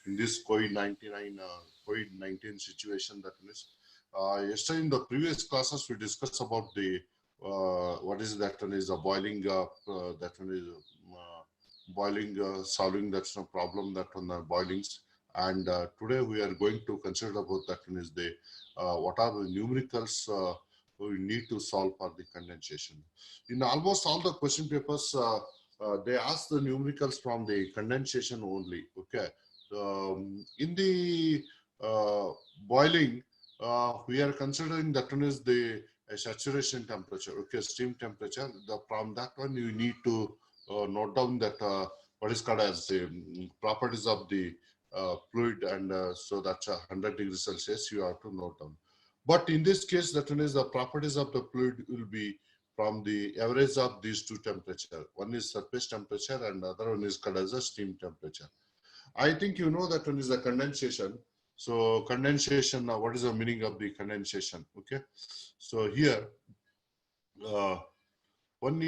in this COVID-19 situation that is. Yesterday in the previous classes we discussed about the what is that one is a boiling that one is boiling solving that's no problem that one boilings, and today we are going to consider about that one is the what are the numericals we need to solve for the condensation. In almost all the question papers they ask the numericals from the condensation only. Okay, in the boiling we are considering that one is the saturation temperature. Okay, steam temperature. From that one you need to note down that what is called as the properties of the fluid, and so that's 100 degrees Celsius you have to note down. But in this case, that one is the properties of the fluid will be from the average of these two temperature. One is surface temperature and the other one is called as a steam temperature. I think you know that one is the condensation. So condensation, what is the meaning of the condensation? Okay, so here uh, when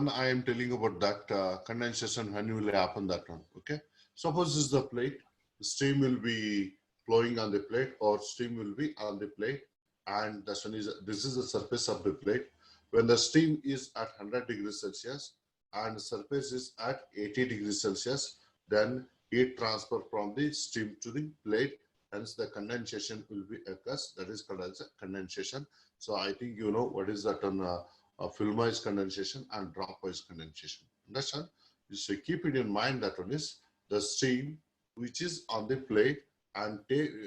I am telling about that condensation, when will happen that one? Okay, suppose this is the plate, steam will be flowing on the plate or steam will be on the plate, and this is the surface of the plate. When the steam is at 100 degrees Celsius and the surface is at 80 degrees Celsius, then heat transfer from the steam to the plate, hence the condensation will be occurs. That is called as a condensation. So I think you know what is that on film-wise condensation and drop-wise condensation. Understand? You should keep it in mind that one is the steam which is on the plate, and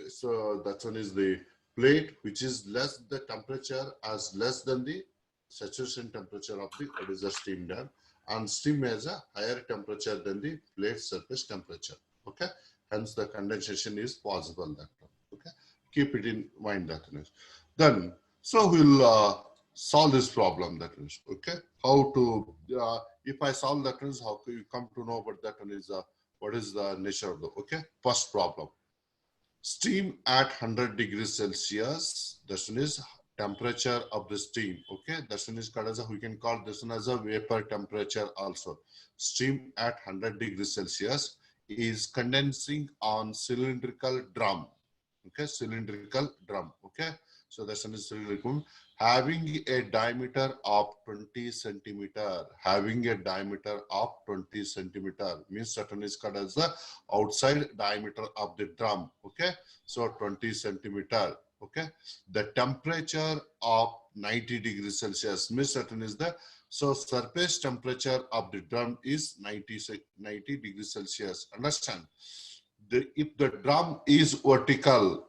so that one is the plate which is less the temperature as less than the saturation temperature of the what is the steam done, and steam has a higher temperature than the plate surface temperature. Okay, hence the condensation is possible that one. Okay, keep it in mind that one is. Then so we'll solve this problem that is. Okay, how to if I solve that is how can you come to know about that one is what is the nature of the. Okay, first problem, steam at 100 degrees Celsius, this one is temperature of the steam. Okay, this one is called as we can call this one as a vapor temperature also. Steam at 100 degrees Celsius is condensing on cylindrical drum. Okay, cylindrical drum. Okay, so this one is cylindrical having a diameter of 20 centimeter. Having a diameter of 20 centimeter means certain is called as the outside diameter of the drum. Okay, so 20 centimeter. Okay, the temperature of 90 degrees Celsius means certain is the so surface temperature of the drum is 90 degrees Celsius. Understand? If the drum is vertical,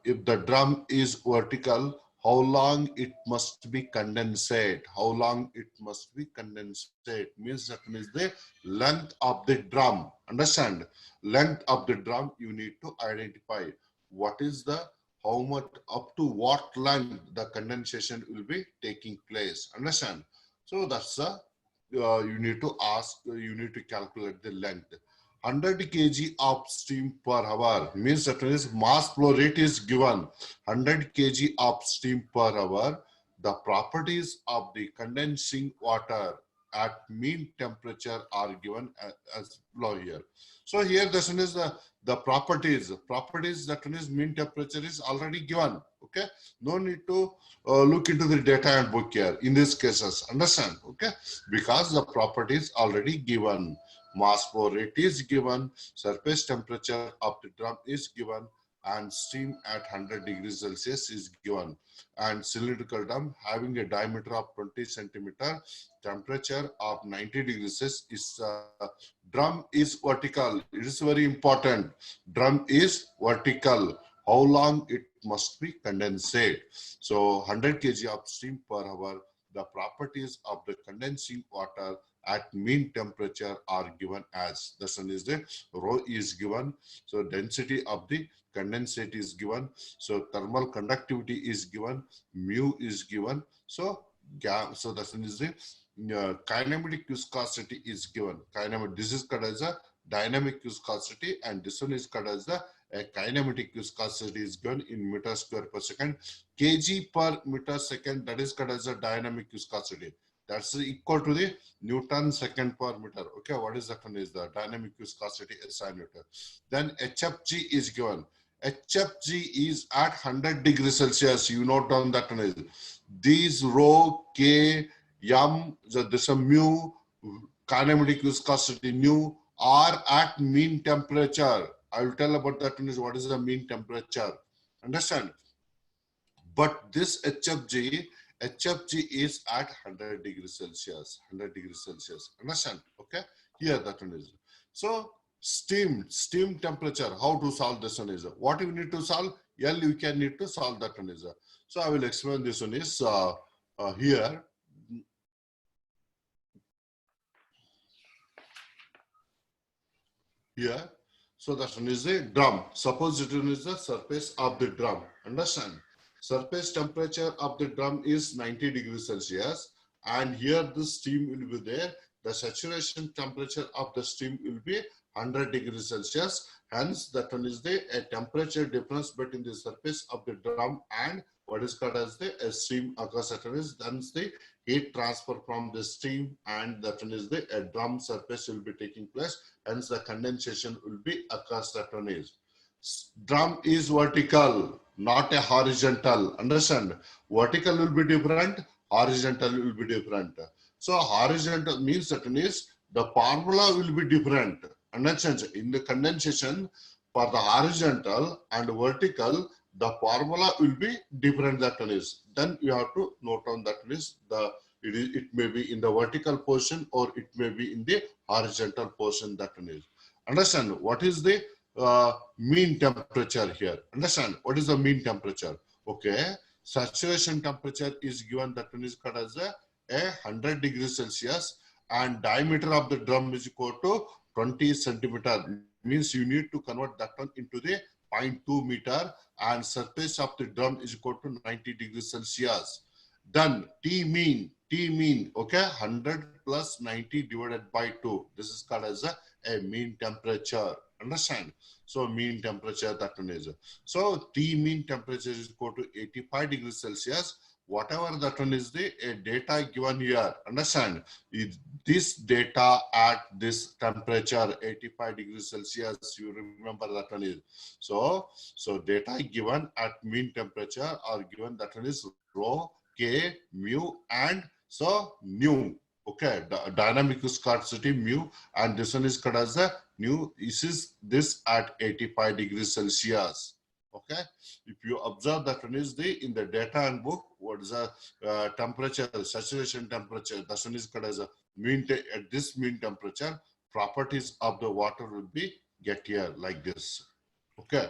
how long it must be condensate? How long it must be condensate means that is the length of the drum. Understand? Length of the drum you need to identify. What is the how much up to what length the condensation will be taking place. Understand? So that's the you need to ask. You need to calculate the length. 100 kg of steam per hour means that is mass flow rate is given 100 kg of steam per hour. The properties of the condensing water at mean temperature are given as below here. So here this one is the properties that one is mean temperature is already given. Okay, no need to look into the data and book here in these cases. Understand? Okay, because the properties already given. Mass flow rate is given, surface temperature of the drum is given, and steam at 100 degrees Celsius is given. And cylindrical drum having a diameter of 20 centimeter, temperature of 90 degrees Celsius is drum is vertical. It is very important. Drum is vertical. How long it must be condensate? So 100 kg of steam per hour. The properties of the condensing water at mean temperature are given as the sun is the rho is given, so density of the condensate is given, so thermal conductivity is given, mu is given, so so the sun is the kinematic viscosity is given. This is called as a dynamic viscosity, and this one is called as the kinematic viscosity is given in meter square per second. Kg per meter second, that is called as a dynamic viscosity. That's equal to the Newton second per meter. Okay, what is that one is the dynamic viscosity SI Newton. Then HFG is given. HFG is at 100 degrees Celsius. You note down that one is. These rho, K, M, this a mu, kinematic viscosity nu are at mean temperature. I will tell about that one is what is the mean temperature. Understand? But this HFG is at 100 degrees Celsius. 100 degrees Celsius. Understand? Okay. Here that one is. So steam temperature. How to solve this one is. What you need to solve? L you can need to solve that one is. So I will explain this one is here. Here. So that one is a drum. Suppose it is the surface of the drum. Understand? Surface temperature of the drum is 90 degrees Celsius, and here the steam will be there. The saturation temperature of the steam will be 100 degrees Celsius. Hence, that one is the temperature difference between the surface of the drum and what is called as the steam occurs. That one is then the heat transfer from the steam, and that one is the drum surface will be taking place. Hence, the condensation will be occurs. That one is. Drum is vertical, not a horizontal. Understand? Vertical will be different, horizontal will be different. So horizontal means that is the formula will be different. Understand? In the condensation for the horizontal and vertical, the formula will be different. That one is. Then you have to note on that is it may be in the vertical portion or it may be in the horizontal portion. That one is. Understand? What is the mean temperature here? Understand what is the mean temperature? Okay, saturation temperature is given, that one is called as a 100 degrees Celsius, and diameter of the drum is equal to 20 centimeter. Means you need to convert that one into the 0.2 meter, and surface of the drum is equal to 90 degrees Celsius. Then T mean, okay, 100 plus 90 divided by 2. This is called as a mean temperature. Understand? So mean temperature, that one is. So T mean temperature is equal to 85 degrees Celsius. Whatever that one is the data given here. Understand? This data at this temperature 85 degrees Celsius, you remember that one is. So data given at mean temperature are given, that one is rho, K, mu, and so nu. Okay, the dynamic viscosity mu, and this one is called as the nu. This at 85 degrees Celsius. Okay, if you observe that one is in the data and book, what is the temperature, saturation temperature, that one is called as a mean. At this mean temperature, properties of the water will be get here like this. Okay,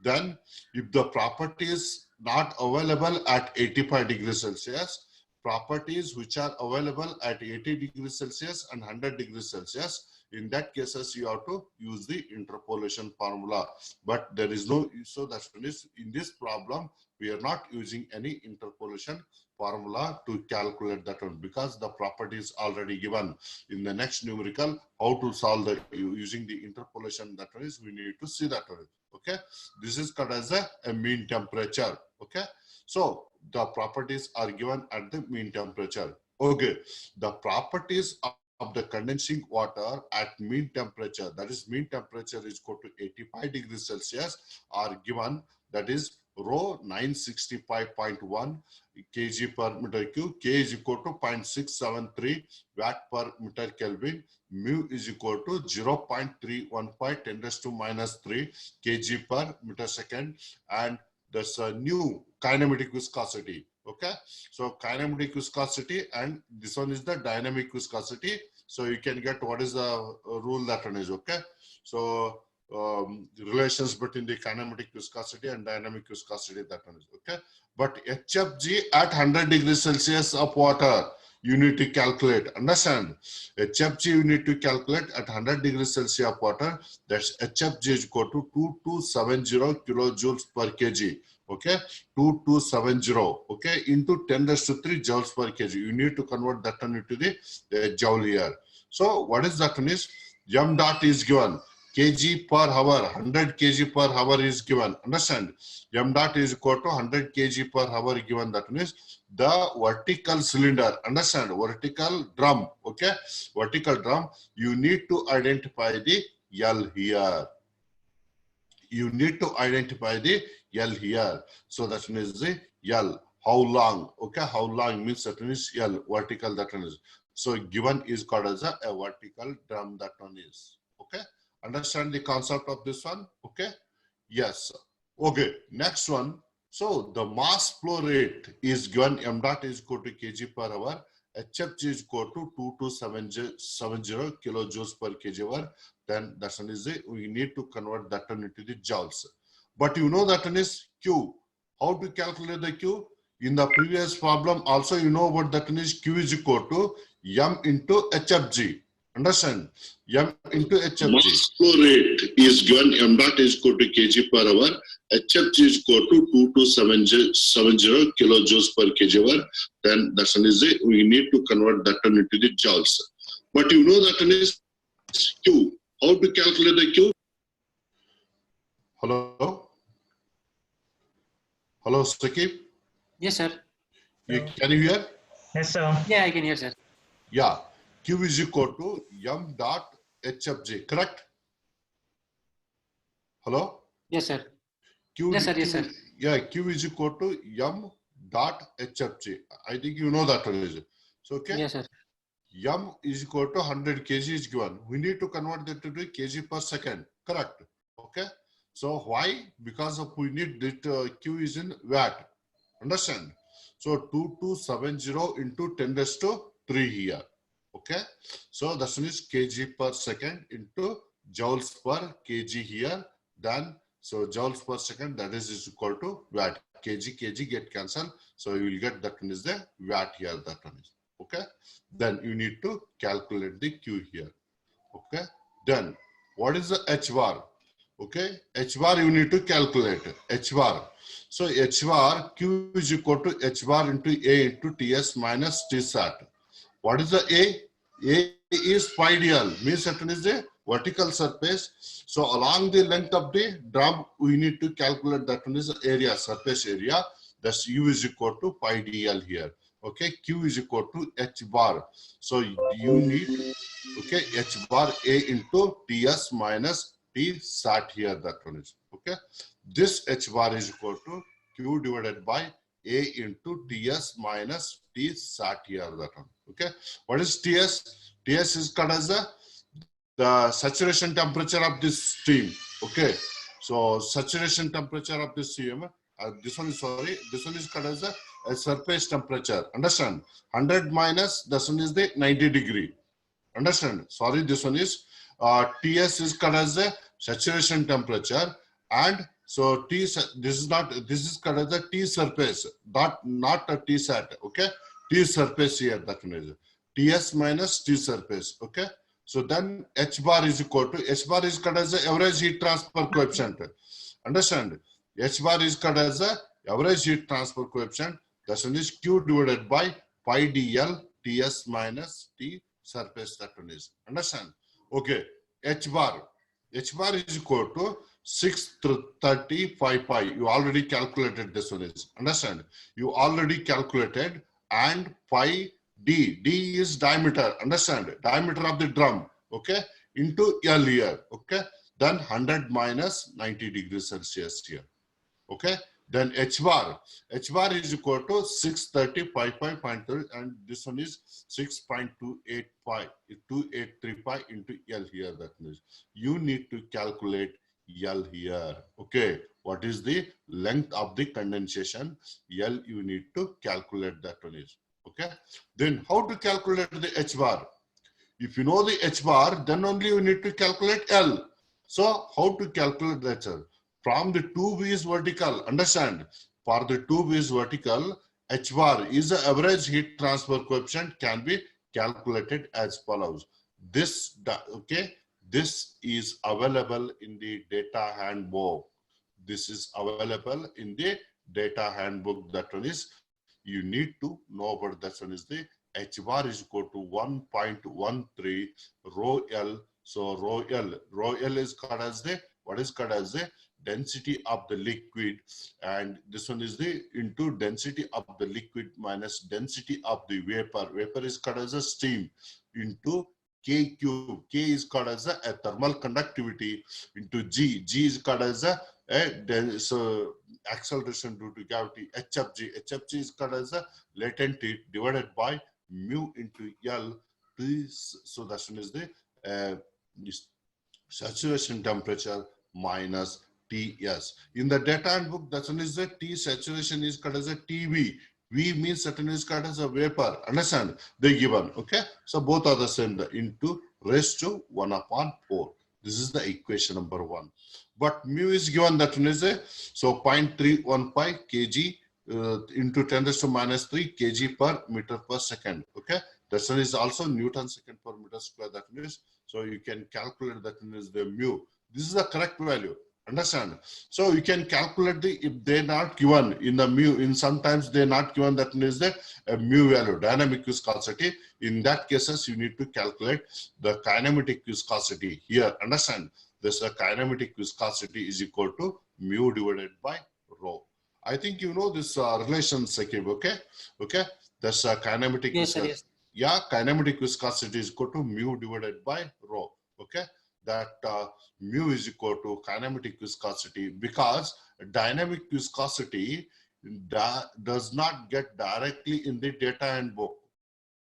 then if the property is not available at 85 degrees Celsius, properties which are available at 80 degrees Celsius and 100 degrees Celsius, in that cases you have to use the interpolation formula. But there is no, so that is in this problem we are not using any interpolation formula to calculate that one, because the property is already given. In the next numerical, how to solve the using the interpolation, that one is we need to see that one. Okay, this is called as a mean temperature. Okay, so the properties are given at the mean temperature. Okay, the properties of the condensing water at mean temperature, that is mean temperature is equal to 85 degrees Celsius, are given, that is rho 965.1 kg per meter cube, K is equal to 0.673 watt per meter Kelvin, mu is equal to 0.315 10 raised to minus 3 kg per meter second, and that's a new kinematic viscosity. Okay, so kinematic viscosity, and this one is the dynamic viscosity. So you can get what is the rule, that one is. Okay, so relations between the kinematic viscosity and dynamic viscosity, that one is. Okay, but HFG at 100 degrees Celsius of water, you need to calculate. Understand? HFG you need to calculate at 100 degrees Celsius of water. That's HFG is equal to 2270 kilojoules per kg. Okay, 2270. Okay, into 10 raised to 3 joules per kg. You need to convert that one into the joule here. So what is that one is? M dot is given. kg per hour, 100 kg per hour is given. Understand? M dot is equal to 100 kg per hour given. That means the vertical cylinder. Understand? Vertical drum. Okay? Vertical drum. You need to identify the L here. You need to identify the L here. So that means the L. How long? Okay? How long means that means L. Vertical that one is. So given is called as a vertical drum that one is. Okay? Understand the concept of this one? Okay? Yes. Okay. Next one. So the mass flow rate is given m dot is equal to kg per hour. HFG is equal to 2270 kilojoules per kg hour. Then that one is the, we need to convert that one into the joules. But you know that one is Q. How to calculate the Q? In the previous problem also you know about that one is Q is equal to M into HFG. Understand? M into HFG. Mass flow rate is given m dot is equal to kg per hour. HFG is equal to 2270 kilojoules per kg hour. Then that one is the, we need to convert that one into the joules. But you know that one is Q. How to calculate the Q? Hello? Hello, Sakib? Yes, sir. Can you hear? Yes, sir. Yeah, I can hear, sir. Yeah. Q is equal to M dot HFG, correct? Hello? Yes, sir. Q, Yes, sir. Yes, Q, sir. yeah, Q is equal to M dot HFG. I think you know that one is. So, okay? Yes, sir. M is equal to 100 kg is given. We need to convert that to kg per second, correct? Okay? So, why? Because of we need that Q is in watt. Understand? So 2270 into 10 raised to 3 here. Okay. So that is kg per second into joules per kg here. Then so joules per second that is equal to watt. Kg get cancelled. So you will get that one is the watt here. That one is okay. Then you need to calculate the Q here. Okay. Then what is the H bar? Okay, H bar you need to calculate H bar. So H bar Q is equal to H bar into A into TS minus T sat. What is the A? A is pi dl, means certain is the vertical surface. So along the length of the drum, we need to calculate that one is the area, surface area. That's U is equal to pi dl here. Okay, Q is equal to H bar. So you need, okay, H bar A into TS minus T sat here, that one is, okay. This H bar is equal to Q divided by A into TS minus T sat here, that one, okay. What is TS? TS is called as the saturation temperature of this steam, okay. So saturation temperature of this steam, this one is, sorry, this one is called as a surface temperature, understand. 100 minus, this one is the 90 degree. Understand? Sorry, this one is TS is called as the saturation temperature, and so T. This is not. This is called as the T surface, not a T sat. Okay, T surface here. That one is TS minus T surface. Okay. So then H bar is equal to H bar is called as the average heat transfer coefficient. Understand? H bar is called as the average heat transfer coefficient. That one is Q divided by pi dl TS minus T surface, that one is. Understand? Okay. H bar is equal to 635 pi. You already calculated this one is. Understand? You already calculated, and pi d is diameter. Understand? Diameter of the drum. Okay. Into L here. Okay. Then 100 minus 90 degrees Celsius here. Okay. Then H bar is equal to 635.3, and this one is 6.28 pi, 283 pi into L here. That means you need to calculate L here. Okay, what is the length of the condensation? L you need to calculate, that one is. Okay, then how to calculate the H bar? If you know the H bar, then only you need to calculate L. So how to calculate the H bar? From the tube is vertical, understand, for the tube is vertical, H bar is the average heat transfer coefficient, can be calculated as follows. This, okay, this is available in the data handbook. This is available in the data handbook. That one is, you need to know about that one is the H bar is equal to 1.13 rho L So rho L is called as the, what is called as the density of the liquid, and this one is the into density of the liquid minus density of the vapor. Vapor is called as a steam into K cube. K is called as a thermal conductivity into G. G is called as so acceleration due to gravity. HFG. HFG is called as a latent heat divided by mu into L. So that one is the saturation temperature minus Ts. In the data handbook, that one is the T saturation is called as a TV. V means certain is called as a vapor. Understand? They given. Okay. So both are the same. The into raised to 1/4. This is the equation number 1. But mu is given, that one is a, so 0.315 kg into 10 raised to minus 3 kg per meter per second. Okay. That one is also Newton second per meter square. That is, so you can calculate that one is the mu. This is the correct value. Understand? So you can calculate the, if they're not given in the mu, in sometimes they're not given, that is the mu value, dynamic viscosity. In that cases, you need to calculate the kinematic viscosity here. Understand? This kinematic viscosity is equal to mu divided by rho. I think you know this relation, Sakib. Okay, okay. That's kinematic viscosity. Yes. Yeah, kinematic viscosity is equal to mu divided by rho. Okay, that mu is equal to kinematic viscosity, because dynamic viscosity does not get directly in the data handbook.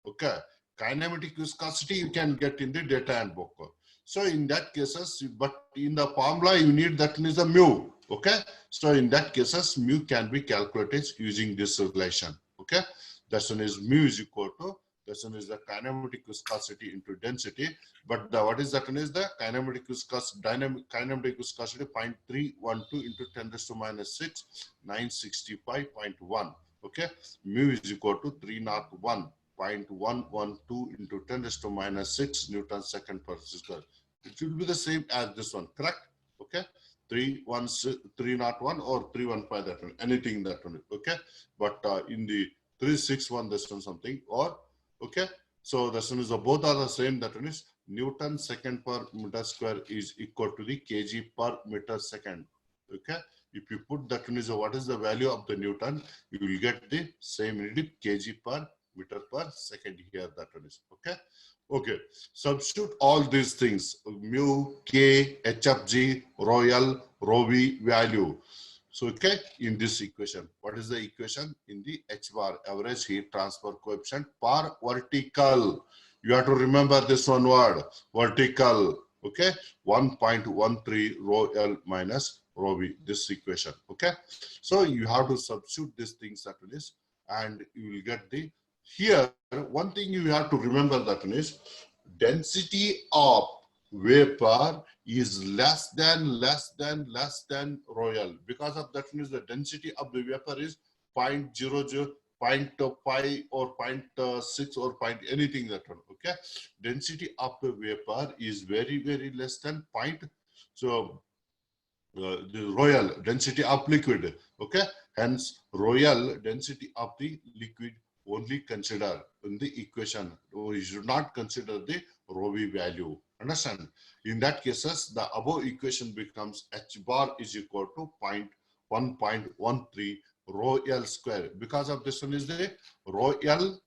Okay, kinematic viscosity you can get in the data handbook. So in that cases, but in the formula you need that is a mu. Okay, so in that cases mu can be calculated using this relation. Okay, that one is mu is equal to, this one is the kinematic viscosity into density, but the, what is that one is the kinematic viscosity, kinematic viscosity 0.312 into 10 raised to minus 6, 965.1. Okay, mu is equal to 301.112 into 10 raised to minus 6 Newton second per square. It will be the same as this one, correct? Okay, 301 or 315, that one, anything that one. Okay, but in the 361, this one something, or okay, so this one is both are the same. That one is Newton second per meter square is equal to the kg per meter second. Okay, if you put that one is what is the value of the Newton, you will get the same unit kg per meter per second here. That one is okay. Okay, substitute all these things, mu, k, hfg, rho L, rho v value. So, okay, in this equation, what is the equation? In the H bar, average heat transfer coefficient per vertical. You have to remember this one word, vertical. Okay, 1.13 rho L minus rho v, this equation. Okay, so you have to substitute these things, that is, and you will get the, here, one thing you have to remember, that is, density of vapor is less than rho L. Because of that means the density of the vapor is 0.00, 0.5 or 0.6 or point anything, that one. Okay, density of the vapor is very less than point. So the rho L, density of liquid. Okay, hence rho L, density of the liquid, only consider in the equation. You should not consider the rho v value. Understand? In that cases, the above equation becomes H bar is equal to 1.13 rho L square. Because of this one is the rho L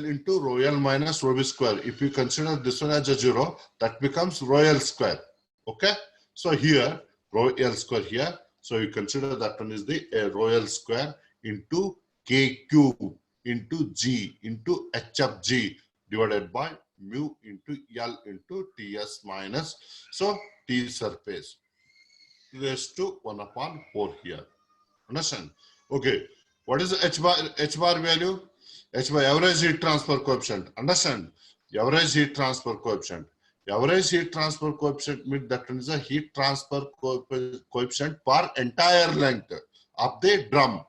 into rho L minus rho v square. If you consider this one as a 0, that becomes rho L square. Okay, so here rho L square here. So you consider that one is the rho L square into K cube into G into H of G divided by mu into L into Ts minus, so T surface raised to 1/4 here. Understand? Okay, what is the H bar value? H bar average heat transfer coefficient. Understand? Average heat transfer coefficient. Average heat transfer coefficient means that is a heat transfer coefficient per entire length of the drum.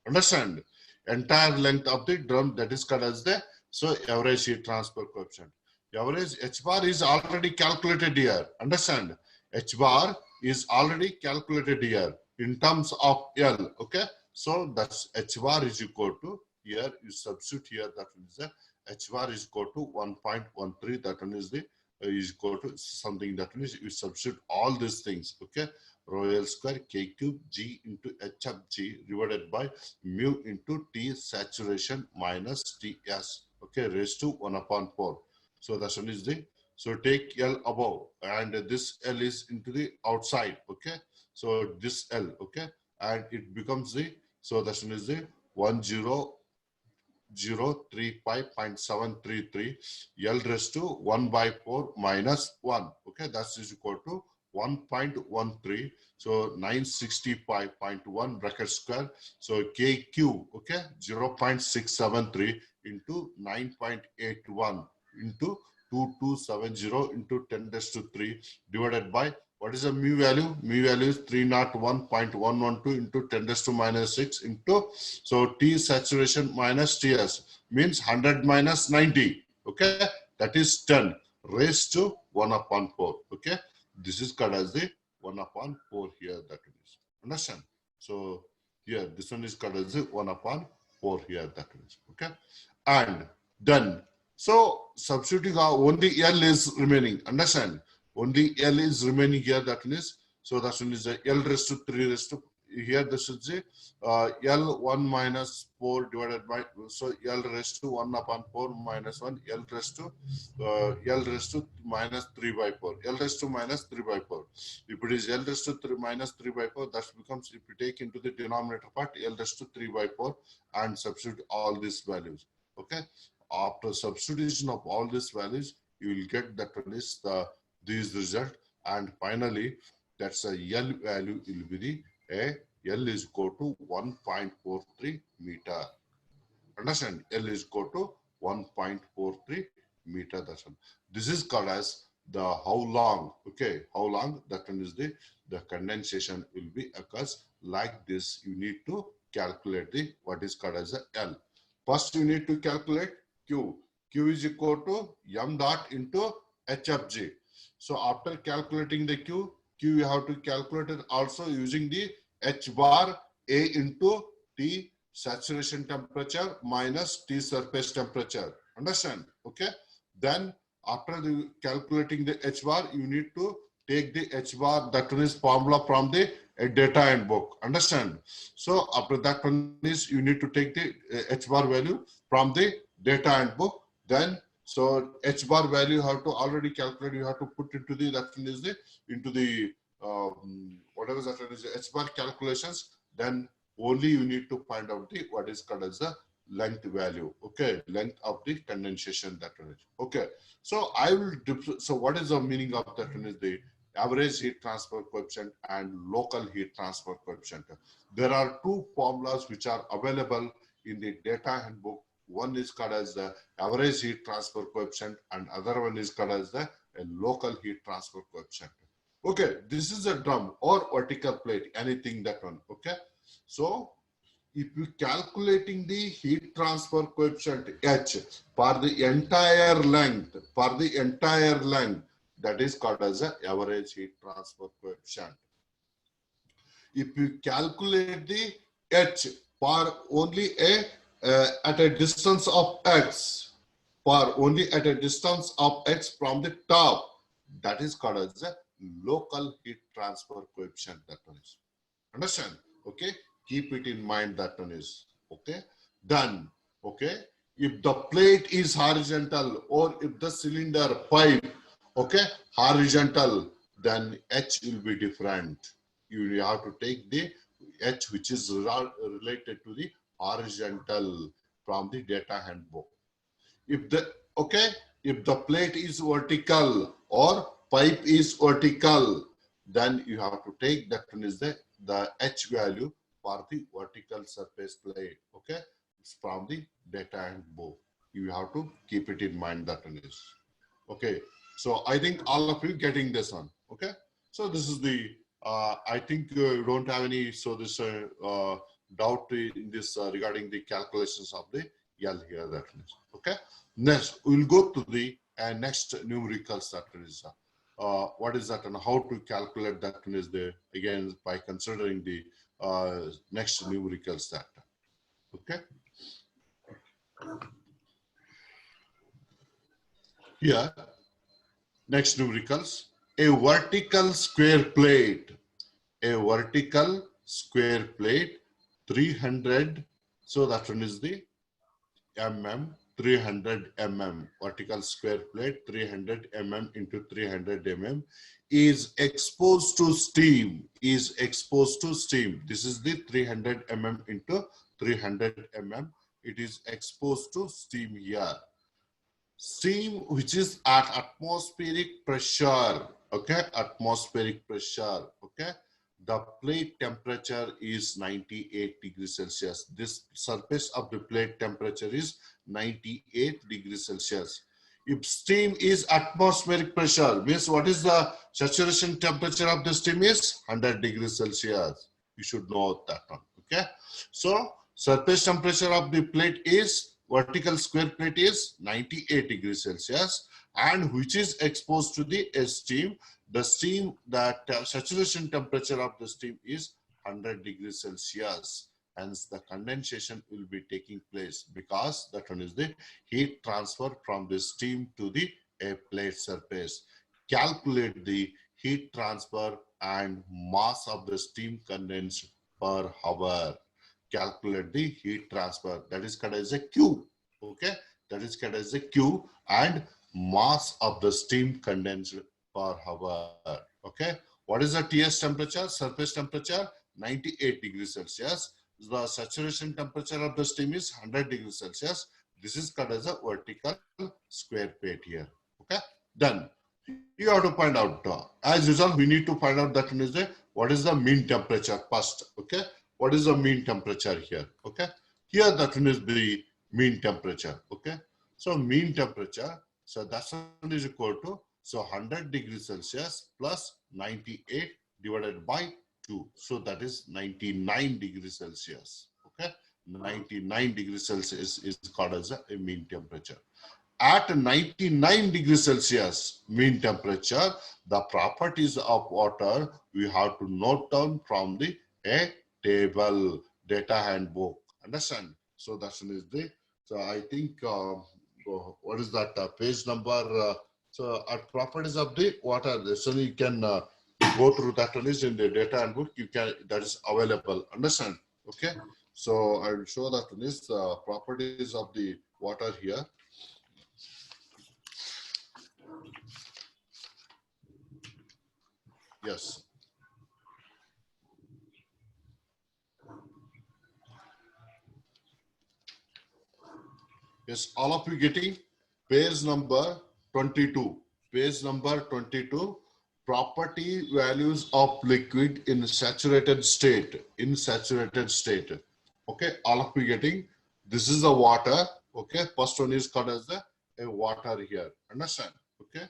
Understand? Entire length of the drum, that is called as the, so average heat transfer coefficient. Average H bar is already calculated here. Understand? H bar is already calculated here in terms of L. Okay, so that's H bar is equal to, here you substitute here, that is the H bar is equal to 1.13, that one is the is equal to something that means you substitute all these things. Okay, rho L square K cube G into H of G divided by mu into T saturation minus Ts. Okay, raised to 1/4. So that one is the, so take L above and this L is into the outside. Okay, so this L, okay, and it becomes the, so that one is the 10,035.733 L raised to 1/4 minus 1. Okay, that is equal to 1.13. So 965.1 bracket square. So KQ, okay, 0.673 into 9.81 into 2270 into 10 raised to 3 divided by, what is the mu value? Mu value is 301.112 into 10 raised to minus 6 into, so T saturation minus Ts means 100 minus 90. Okay, that is 10 raised to 1/4. Okay, this is called as the 1/4 here, that is. Understand? So here, this one is called as the 1/4 here, that is. Okay, and then, so substituting only L is remaining. Understand? Only L is remaining here, that means, so that one is L raised to 3 raised to, here this is the L1 minus 4 divided by, so L raised to 1/4 minus 1, L raised to minus 3/4, L raised to minus 3/4. If it is L raised to 3 minus 3/4, that becomes, if you take into the denominator part, L raised to 3/4 and substitute all these values. Okay, after substitution of all these values, you will get that one is these result, and finally that's a L value will be the L is equal to 1.43 meter. Understand? L is equal to 1.43 meter. That's one. This is called as the how long. Okay, how long, that one is the condensation will be occurs like this. You need to calculate the what is called as the L. First, you need to calculate Q. Q is equal to m dot into H of G. So after calculating the Q you have to calculate it also using the H bar A into T saturation temperature minus T surface temperature. Understand? Okay. Then after the calculating the H bar, you need to take the H bar, that one is formula from the data handbook. Understand? So after that one is, you need to take the H bar value from the data handbook. Then so H bar value you have to already calculate. You have to put into the, that one is the, into the whatever that one is the H bar calculations. Then only you need to find out the what is called as the length value. Okay, length of the condensation, that one is. Okay, so I will, so what is the meaning of that one is the average heat transfer coefficient and local heat transfer coefficient. There are two formulas which are available in the data handbook. One is called as the average heat transfer coefficient and other one is called as the local heat transfer coefficient. Okay, this is a drum or vertical plate, anything that one. Okay, so if you calculating the heat transfer coefficient H for the entire length, that is called as the average heat transfer coefficient. If you calculate the H for only at a distance of X, from the top, that is called as the local heat transfer coefficient, that one is. Understand? Okay, keep it in mind, that one is. Okay, done. Okay, if the plate is horizontal or if the cylinder pipe, okay, horizontal, then H will be different. You have to take the H which is related to the horizontal from the data handbook. If the, okay, if the plate is vertical or pipe is vertical, then you have to take that one is the H value for the vertical surface plate. Okay, it's from the data handbook. You have to keep it in mind, that one is. Okay, so I think all of you getting this one. Okay, so this is the I think you don't have any, so this doubt in this regarding the calculations of the L here, that is. Okay, next we'll go to the next numericals, that is what is that and how to calculate that is the, again by considering the next numericals, that. Okay, here Next numericals, a vertical square plate, a vertical square plate, 300. So that one is the mm, 300 mm, vertical square plate, 300 mm into 300 mm is exposed to steam, is exposed to steam. This is the 300 mm into 300 mm. It is exposed to steam here. Steam which is at atmospheric pressure, okay, atmospheric pressure, okay. The plate temperature is 98 degrees Celsius. This surface of the plate temperature is 98 degrees Celsius. If steam is atmospheric pressure, means what is the saturation temperature of the steam is 100 degrees Celsius. You should know that one, okay. So surface temperature of the plate is, vertical square plate is 98 degrees Celsius, and which is exposed to the steam. The steam, that saturation temperature of the steam is 100 degrees Celsius. Hence, the condensation will be taking place because that one is the heat transfer from the steam to the plate surface. Calculate the heat transfer and mass of the steam condensed per hour. Calculate the heat transfer, that is called as a Q, okay, that is called as a Q, and mass of the steam condensed per hour, okay. What is the TS temperature? Surface temperature 98 degrees Celsius. The saturation temperature of the steam is 100 degrees Celsius. This is called as a vertical square plate here, okay. Done. You have to find out, as usual, we need to find out that is the, what is the mean temperature first, okay. What is the mean temperature here, okay. Here that one is the mean temperature, okay. So mean temperature, so that one is equal to, so 100 degrees Celsius plus 98 divided by 2. So that is 99 degrees Celsius, okay. 99 degrees Celsius is called as a mean temperature. At 99 degrees Celsius mean temperature, the properties of water we have to note down from the a table, data handbook. Understand? So that is the, so I think what is that page number? So at properties of the water, so you can go through that one is in the data handbook. You can, that is available. Understand? Okay. So I will show that one is properties of the water here. Yes. Yes, all of you getting page number 22. Page number 22. Property values of liquid in saturated state. In saturated state. Okay, all of you getting. This is the water. Okay, first one is called as the a water here. Understand? Okay,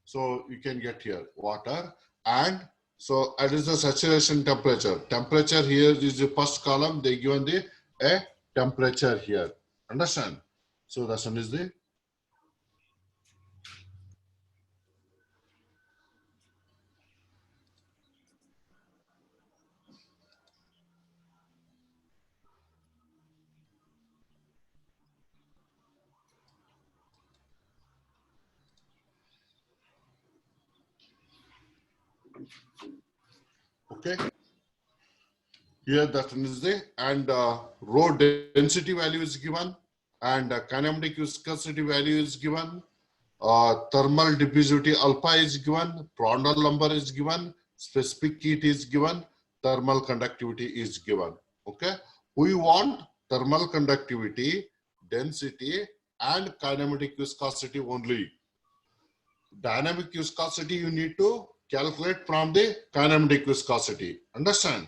so you can get here water, and so it is the saturation temperature. Temperature here is the first column. They given the a temperature here. Understand? So that one is the, okay. Here that one is the, and rho density value is given, and kinematic viscosity value is given. Thermal diffusivity alpha is given, Prandtl number is given, specific heat is given, thermal conductivity is given. Okay, we want thermal conductivity, density, and kinematic viscosity only. Dynamic viscosity you need to calculate from the kinematic viscosity. Understand?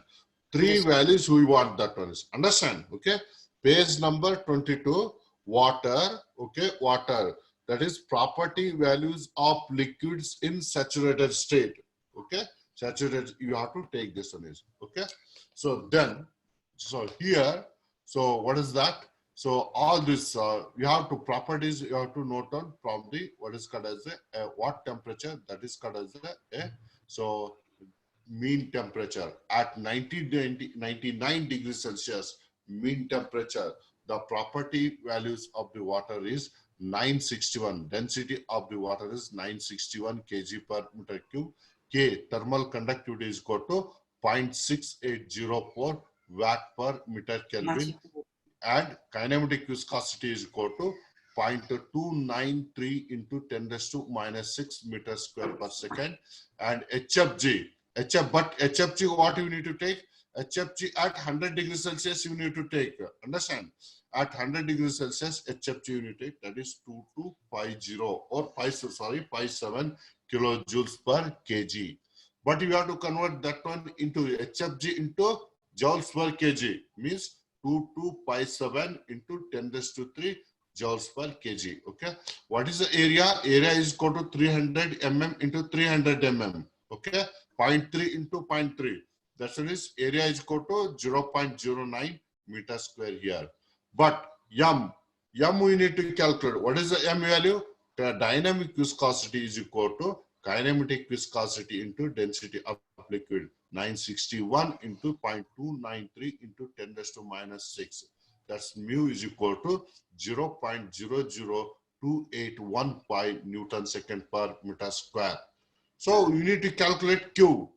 Three values we want, that one is. Understand? Okay. Page number 22. Water. Okay. Water. That is property values of liquids in saturated state. Okay. Saturated. You have to take this one is. Okay. So then, so here, so what is that? So all this, you have to properties, you have to note down from the, what is called as a what temperature, that is called as a so mean temperature at 99 degrees Celsius mean temperature. The property values of the water is 961. Density of the water is 961 kg per meter cube. K, thermal conductivity is equal to 0.6804 watt per meter Kelvin. And kinematic viscosity is equal to 0.293 into 10 raised to minus 6 meters square per second. And HFG, but HFG, what you need to take? HFG at 100 degrees Celsius you need to take. Understand? At 100 degrees Celsius, HFG you need to take, that is 2250 or 57 kilojoules per kg. But you have to convert that one into HFG into joules per kg, means 2257 into 10 raised to 3 joules per kg. Okay. What is the area? Area is equal to 300 mm into 300 mm. Okay. 0.3 into 0.3. That is area is equal to 0.09 meter square here. But M we need to calculate. What is the M value? The dynamic viscosity is equal to kinematic viscosity into density of liquid. 961 into 0.293 into 10 raised to minus 6. That's mu is equal to 0.00281 Newton second per meter square. So you need to calculate Q.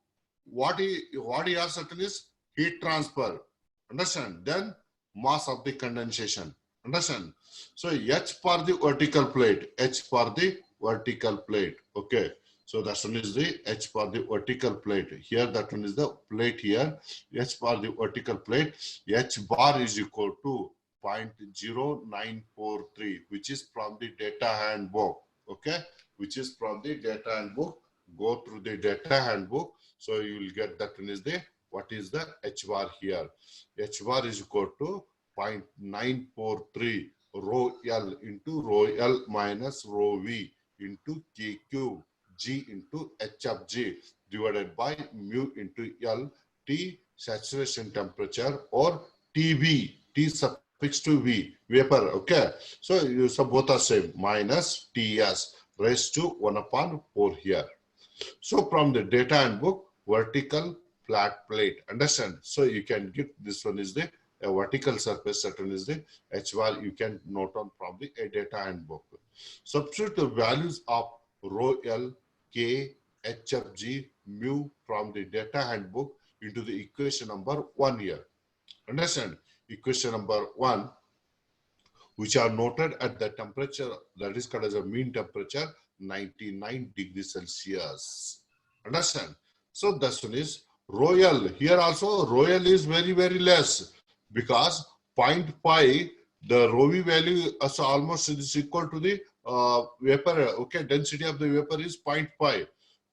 What he has certain is heat transfer. Understand? Then mass of the condensation. Understand? So H for the vertical plate. H for the vertical plate. Okay. So that one is the H for the vertical plate. Here that one is the plate here. H for the vertical plate. H bar is equal to 0.0943, which is from the data handbook. Okay. Which is from the data handbook. Go through the data handbook. So you will get that one is the, what is the H bar here. H bar is equal to 0.943 rho L into rho L minus rho V into KQ. G into H of G divided by mu into L, T saturation temperature, or TB, T suffix to V, vapor. Okay. So you both are same, minus TS raised to 1/4 here. So from the data handbook, vertical flat plate. Understand? So you can get this one is the a vertical surface, certain is the H bar, you can note on from the data handbook. Substitute the values of rho L, K, HFG, mu from the data handbook into the equation number 1 here. Understand? Equation number 1, which are noted at the temperature that is called as a mean temperature 99 degrees Celsius. Understand? So this one is royal. Here also royal is very, very less because 0.5, the rho V value is almost is equal to the vapor. Okay, density of the vapor is 0.5,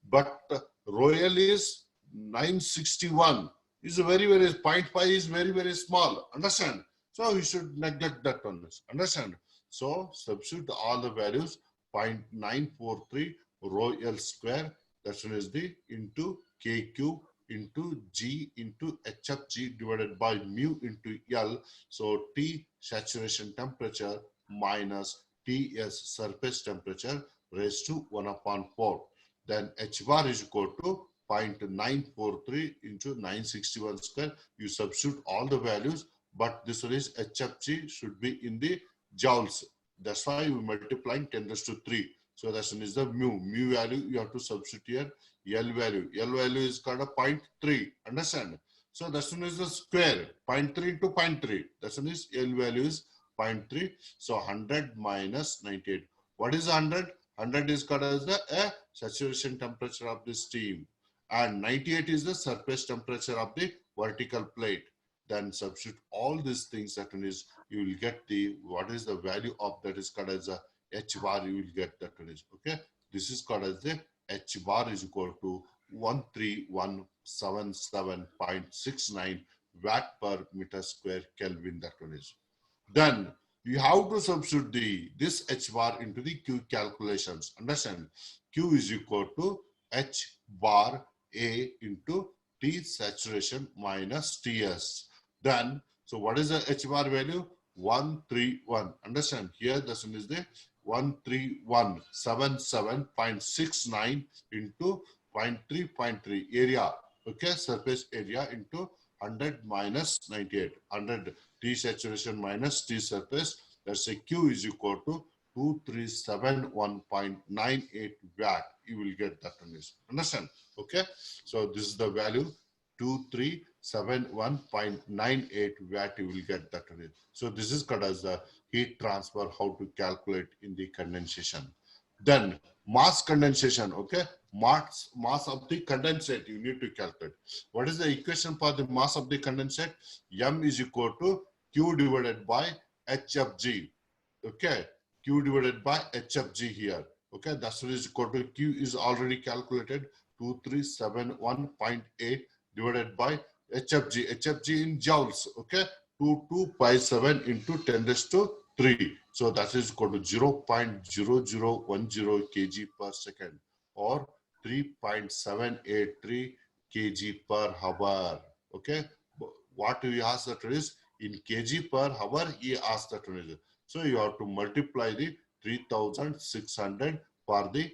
but royal is 961. Is very, very 0.5 is very, very small. Understand? So you should neglect that one. Understand? So substitute all the values 0.943 rho L square. That one is the into KQ into G into HFG divided by mu into L. So T saturation temperature minus Ts surface temperature raised to 1/4. Then H bar is equal to 0.943 into 961 square. You substitute all the values, but this one is HFG should be in the joules. That's why we multiplying 10 raised to 3. So that one is the mu. Mu value you have to substitute here. L value. L value is called a 0.3. Understand? So that one is the square. 0.3 into 0.3. That one is L value is 0.3. So 100 minus 98. What is 100? 100 is called as the saturation temperature of the steam. And 98 is the surface temperature of the vertical plate. Then substitute all these things, that one is, you will get the, what is the value of that is called as a H bar, you will get that one is, okay. This is called as the H bar is equal to 13177.69 watt per meter square Kelvin, that one is. Then you have to substitute this H bar into the Q calculations. Understand? Q is equal to H bar A into T saturation minus Ts. Then, so what is the H bar value? 131. Understand? Here this one is the 13177.69 into 0.3 area. Okay, surface area into 100 minus 98. 100 T saturation minus T surface. Let's say Q is equal to 2371.98 watt. You will get that one is. Understand? Okay. So this is the value 2371.98 watt. You will get that one is. So this is called as the heat transfer. How to calculate in the condensation. Then mass condensation. Okay. Mass of the condensate you need to calculate. What is the equation for the mass of the condensate? M is equal to Q divided by HFG. Okay, Q divided by HFG here. Okay, that's what is equal to Q is already calculated 2371.8 divided by HFG. HFG in joules. Okay, 2257 into 10 raised to 3. So that is equal to 0.0010 kg per second or 3.783 kg per hour. Okay, what we ask that is in kg per hour. He asked that one is. So you have to multiply the 3600 for the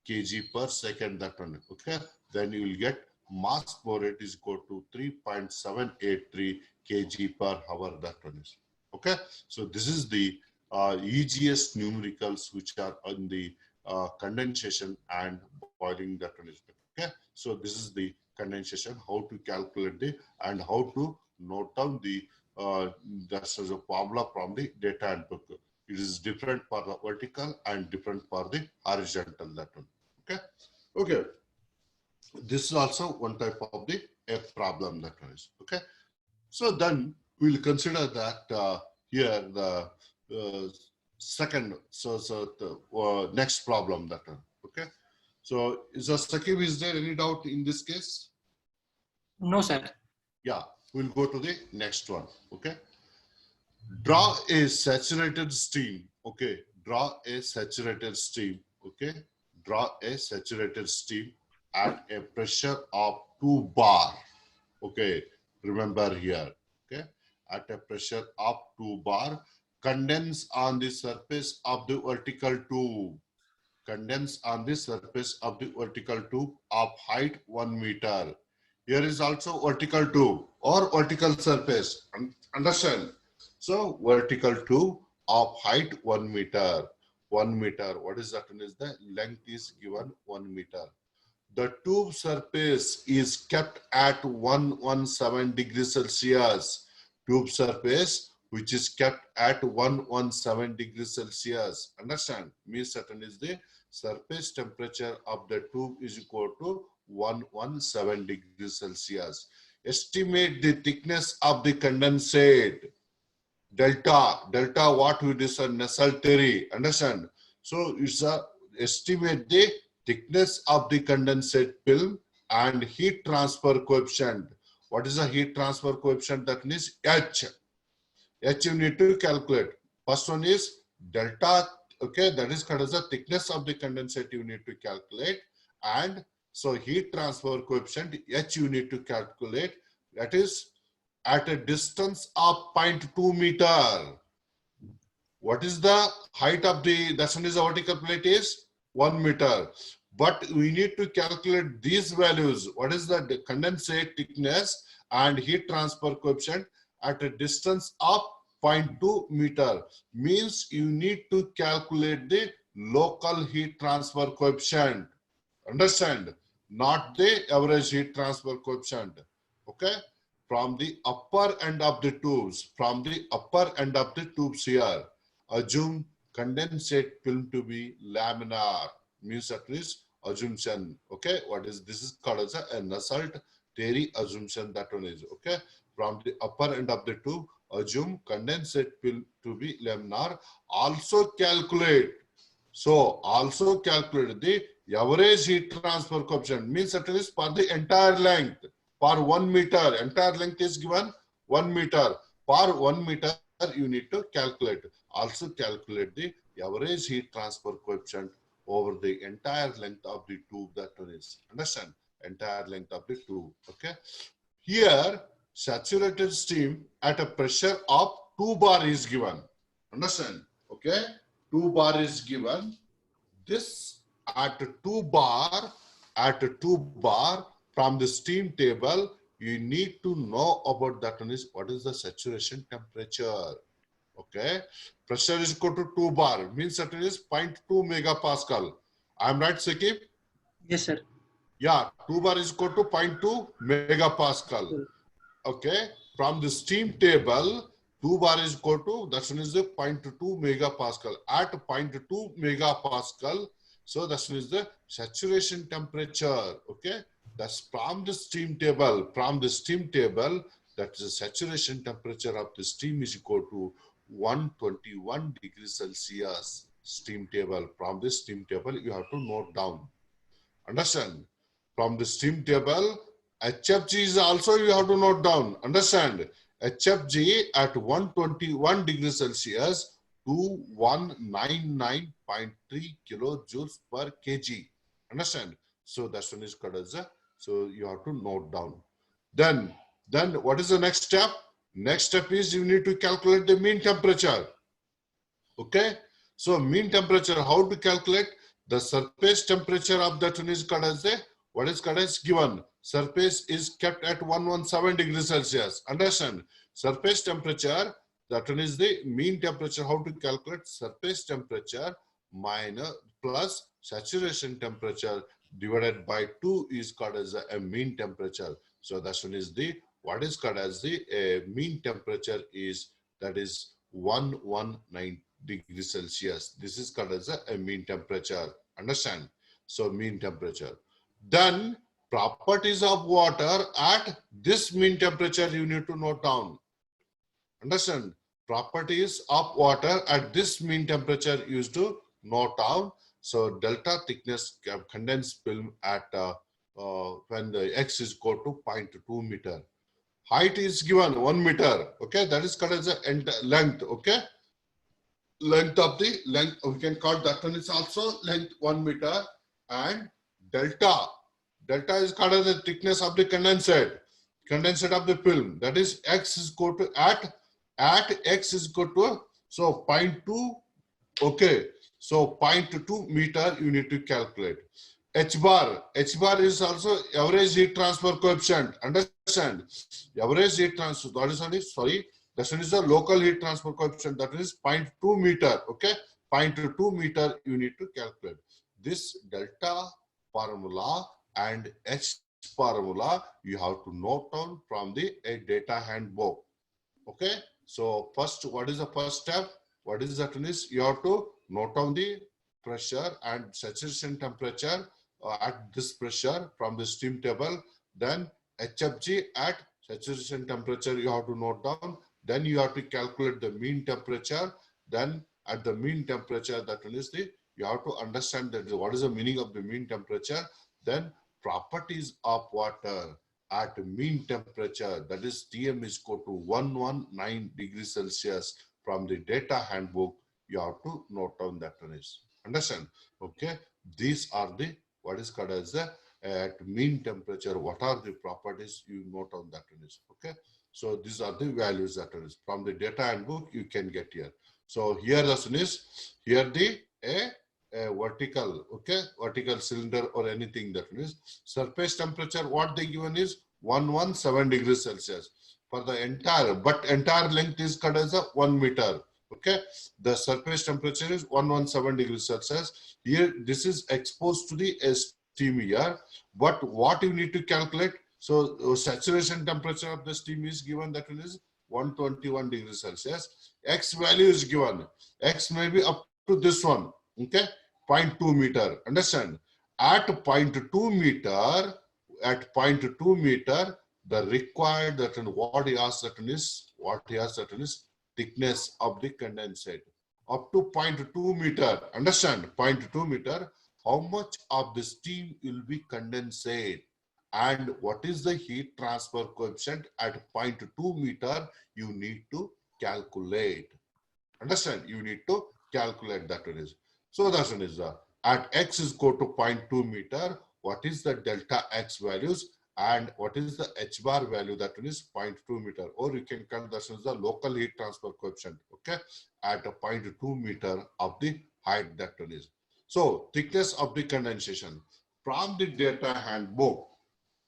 kg per second that one. Okay, then you will get mass flow rate is equal to 3.783 kg per hour that one is. Okay, so this is the EGS numericals which are on the condensation and boiling that one is. Okay, so this is the condensation, how to calculate the and how to note down the that's a formula from the data handbook. It is different for the vertical and different for the horizontal that one. Okay, okay. This is also one type of the a problem that one is. Okay, so then we'll consider that here the second. So the next problem that one. Okay, so is Sakib, is there any doubt in this case? No, sir. Yeah, we'll go to the next one. Okay. Draw a saturated stream. Okay. Draw a saturated stream. Okay. Draw a saturated stream at a pressure of 2 bar. Okay. Remember here. Okay. At a pressure of 2 bar. Condense on the surface of the vertical tube. Condense on the surface of the vertical tube of height 1 meter. Here is also vertical tube or vertical surface. Understand? So vertical tube of height 1 meter. 1 meter. What is that? Is the length is given 1 meter. The tube surface is kept at 117 degrees Celsius. Tube surface which is kept at 117 degrees Celsius. Understand? Means certain is the surface temperature of the tube is equal to 117 degrees Celsius. Estimate the thickness of the condensate. Delta what we discussed, Nusselt theory. Understand? So it's a estimate the thickness of the condensate film and heat transfer coefficient. What is the heat transfer coefficient? That is H. H you need to calculate. First one is delta. Okay, that is called as the thickness of the condensate you need to calculate. And so heat transfer coefficient H you need to calculate. That is at a distance of 0.2 meter. What is the height of the one is the vertical plate is 1 meter. But we need to calculate these values. What is the condensate thickness and heat transfer coefficient at a distance of 0.2 meter? Means you need to calculate the local heat transfer coefficient. Understand? Not the average heat transfer coefficient. Okay? From the upper end of the tubes, here, assume condensate film to be laminar. Means at least assumption. Okay, what is this is called as a Nusselt theory assumption. That one is okay. From the upper end of the tube, assume condensate film to be laminar. Also calculate. So also calculate the average heat transfer coefficient. Means that is for the entire length. For 1 meter, entire length is given 1 meter. For 1 meter, you need to calculate. Also calculate the average heat transfer coefficient over the entire length of the tube. That one is. Understand? Entire length of the tube. Okay. Here, saturated stream at a pressure of 2 bar is given. Understand? Okay. 2 bar is given. This at 2 bar, from the steam table, you need to know about that one is what is the saturation temperature. Okay, pressure is equal to 2 bar, means that it is 0.2 megapascal. I am right, Sakib? Yes, sir. Yeah, 2 bar is equal to 0.2 megapascal. Okay, from the steam table, 2 bar is equal to, that one is the 0.2 megapascal. At 0.2 megapascal, so that one is the saturation temperature. Okay, that's from the steam table. From the steam table, that is the saturation temperature of the steam is equal to 121 degrees Celsius. Steam table. From this steam table, you have to note down. Understand? From the steam table, HFG is also you have to note down. Understand? HFG at 121 degrees Celsius to 199.3 kilojoules per kg. Understand? So that one is called as a, so you have to note down. Then what is the next step? Next step is you need to calculate the mean temperature. Okay, so mean temperature, how to calculate? The surface temperature of that one is called as a, what is called as given. Surface is kept at 117 degrees Celsius. Understand? Surface temperature, that one is the mean temperature. How to calculate? Surface temperature minus plus saturation temperature divided by 2 is called as a mean temperature. So that one is the, what is called as the mean temperature is, that is 119 degrees Celsius. This is called as a mean temperature. Understand? So mean temperature. Then properties of water at this mean temperature you need to note down. Understand? Properties of water at this mean temperature used to note down. So delta thickness of condensed film at when the x is equal to 0.2 meter. Height is given 1 meter. Okay, that is called as the length. Okay, length of the length, we can call that one is also length 1 meter. And delta is called as the thickness of the condensate of the film, that is x is equal to at x is equal to, so 0.2. Okay, so 0.2 meter you need to calculate. H bar is also average heat transfer coefficient. Understand? Average heat transfer, that is only, sorry, that is the local heat transfer coefficient, that is 0.2 meter. Okay, 0.2 meter you need to calculate. This delta formula and H formula you have to note down from the data handbook. Okay, so first, what is the first step? What is that one is, you have to note down the pressure and saturation temperature at this pressure from the steam table. Then HFG at saturation temperature you have to note down. Then you have to calculate the mean temperature. Then at the mean temperature, that one is the, you have to understand that what is the meaning of the mean temperature. Then properties of water at mean temperature, that is Tm is equal to 119 degrees Celsius. From the data handbook you have to note down that one is. Understand? Okay, these are the, what is called as the at mean temperature, what are the properties you note on that one is. Okay, so these are the values that is from the data handbook you can get here. So here the one is, here the a vertical, okay, vertical cylinder or anything, that is surface temperature, what they given is 117 degrees Celsius for the entire, but entire length is cut as a 1 meter. Okay, the surface temperature is 117 degrees Celsius. Here this is exposed to the steam here, but what you need to calculate, so saturation temperature of the steam is given, that is 121 degrees Celsius. X value is given, X may be up to this one. Okay, 0.2 meter. Understand? At 0.2 meter, the required, that what he asked, that is thickness of the condensate up to 0.2 meter. Understand? 0.2 meter. How much of the steam will be condensate, and what is the heat transfer coefficient at 0.2 meter? You need to calculate. Understand? You need to calculate that one is. So that one is at x is equal to 0.2 meter. What is the delta x values and what is the h bar value? That one is 0.2 meter, or you can count that as the local heat transfer coefficient. Okay, at a 0.2 meter of the height, that one is. So thickness of the condensation from the data handbook.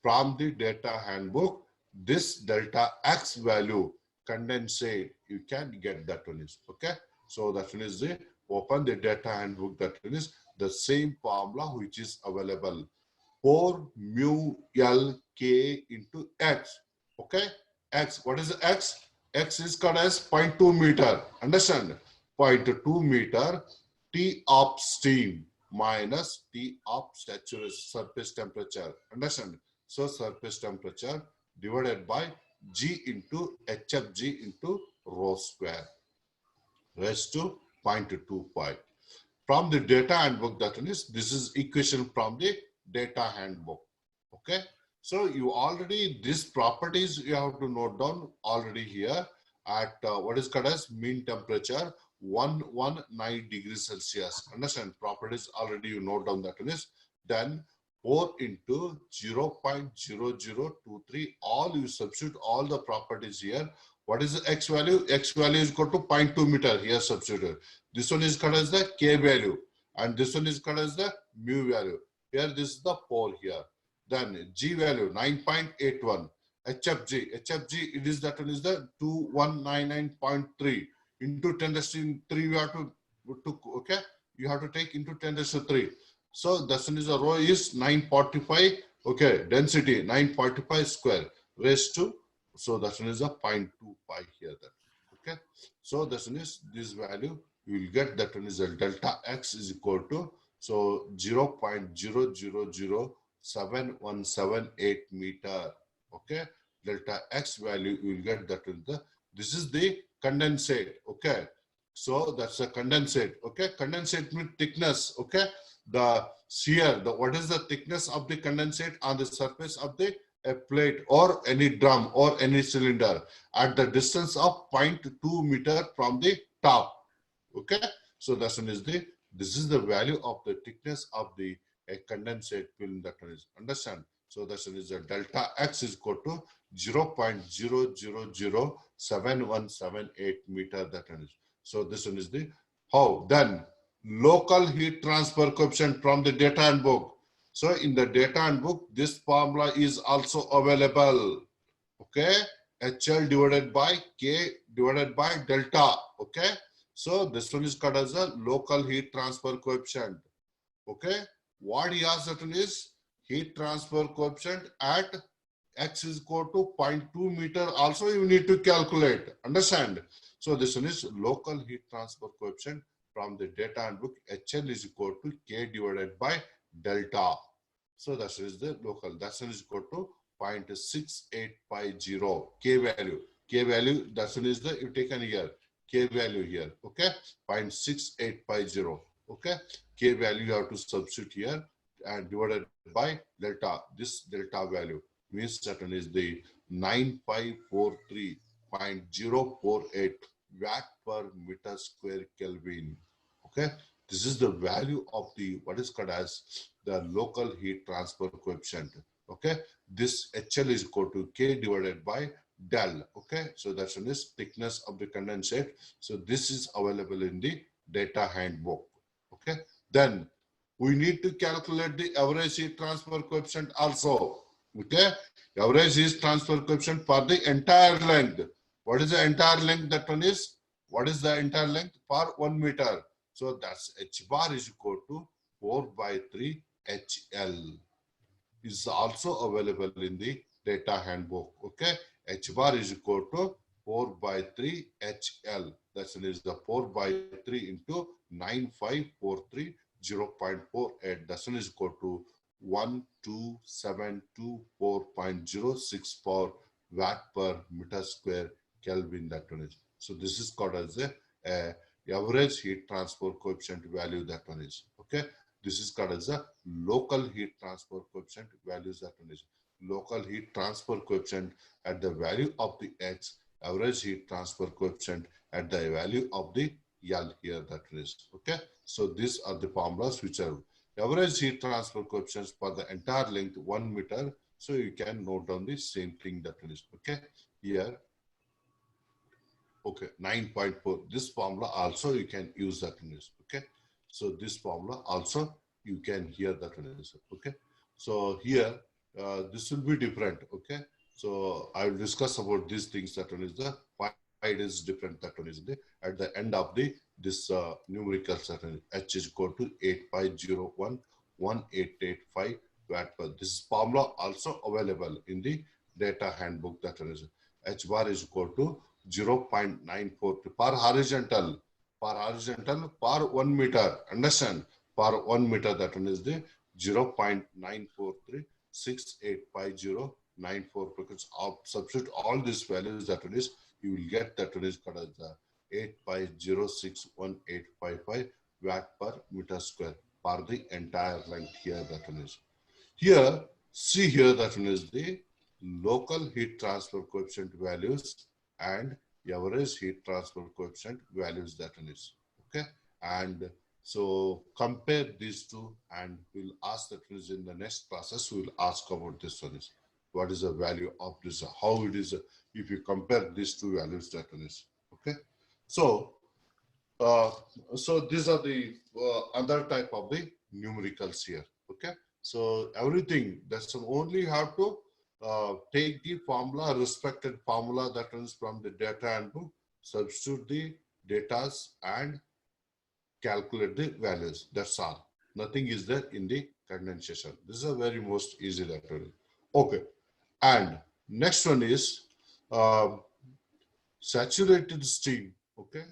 From the data handbook, this delta x value condensate, you can get that one is, okay. So that one is the open the data handbook, that one is the same formula which is available. 4 mu L K into X. Okay. X. What is X? X is called as 0.2 meter. Understand? 0.2 meter T of steam minus T of saturation surface temperature. Understand? So surface temperature divided by G into HFG into rho square raised to 0.25. From the data handbook, that is, this is equation from the data handbook. Okay. So you already, these properties you have to note down already here at what is called as mean temperature 119 degrees Celsius. Understand? Properties already you note down, that is. Then 4 into 0.0023, all you substitute all the properties here. What is the X value? X value is equal to 0.2 meter here substituted. This one is called as the K value, and this one is called as the mu value. Here this is the pole here. Then G value 9.81. HFG it is, that one is the 2199.3 into 10 raised to 3. You have to okay. You have to take into 10 raised to 3. So that one is the rho is 945. Okay, density 945 square raised to. So that one is a 0.25 here. Then okay. So that one is this value. You will get that one is a delta X is equal to, so 0.000717 meter. Okay. Delta X value, you will get that in the, this is the condensate. Okay. So that's a condensate. Okay. Condensate means thickness. Okay. The shear, what is the thickness of the condensate on the surface of the a plate or any drum or any cylinder at the distance of 0.2 meter from the top. Okay. So that one is the, this is the value of the thickness of the condensate film, that one is. Understand? So that one is the delta X is equal to 0.000717 meter, that one is. So this one is the how. Then local heat transfer coefficient from the data handbook. So in the data handbook, this formula is also available. Okay. HL divided by K divided by delta. Okay. So this one is called as a local heat transfer coefficient. Okay. What he asked that one is heat transfer coefficient at X is equal to 0.2 meter. Also you need to calculate. Understand? So this one is local heat transfer coefficient from the data handbook. HL is equal to K divided by delta. So that is the local. That one is equal to 0.6850 K value. K value, that one is the, you taken here. K value here. Okay. 0.6850. Okay. K value you have to substitute here and divided by delta. This delta value means that one is the 9543.048 watt per meter square Kelvin. Okay. This is the value of the, what is called as the local heat transfer coefficient. Okay. This HL is equal to K divided by del. Okay. So that's one is thickness of the condensate. So this is available in the data handbook. Okay. Then we need to calculate the average heat transfer coefficient also. Okay. Average heat transfer coefficient for the entire length. What is the entire length? That one is, what is the entire length for 1 meter? So that's H bar is equal to 4/3 HL. Is also available in the data handbook. Okay. H bar is equal to 4/3 HL. That is the 4/3 into 9543 0.48. That is equal to 12724.064 watt per meter square Kelvin. That one is. So this is called as a average heat transfer coefficient value. That one is. Okay. This is called as a local heat transfer coefficient values. That one is local heat transfer coefficient at the value of the X, average heat transfer coefficient at the value of the L here. That is. Okay. So these are the formulas which are average heat transfer coefficients for the entire length 1 meter. So you can note down the same thing. That is. Okay. Here. Okay. 9.4. This formula also you can use. That is. Okay. So this formula also you can hear that one is. Okay. So here this will be different. Okay. So I will discuss about these things. That one is the why it is different. That one is the at the end of the this numerical certain H is equal to 85011885 watt per. This formula also available in the data handbook. That one is H bar is equal to 0.94 per horizontal per 1 meter. Understand? Per 1 meter, that one is the 0.943685094, because substitute all these values, that one is you will get that one is called as the 8506185 watt per meter square for the entire length here. That one is here. See here, that one is the local heat transfer coefficient values and average heat transfer coefficient values. That one is okay. And so compare these two, and we'll ask that is in the next classes. We'll ask about this one is what is the value of this, how it is if you compare these two values. That one is okay. So uh, so these are the other type of the numericals here. Okay. So everything that's only have to take the formula, respected formula that comes from the data, and to substitute the datas and calculate the values. That's all. Nothing is there in the condensation. This is a very most easy that one. Okay. And next one is uh, saturated steam. Okay.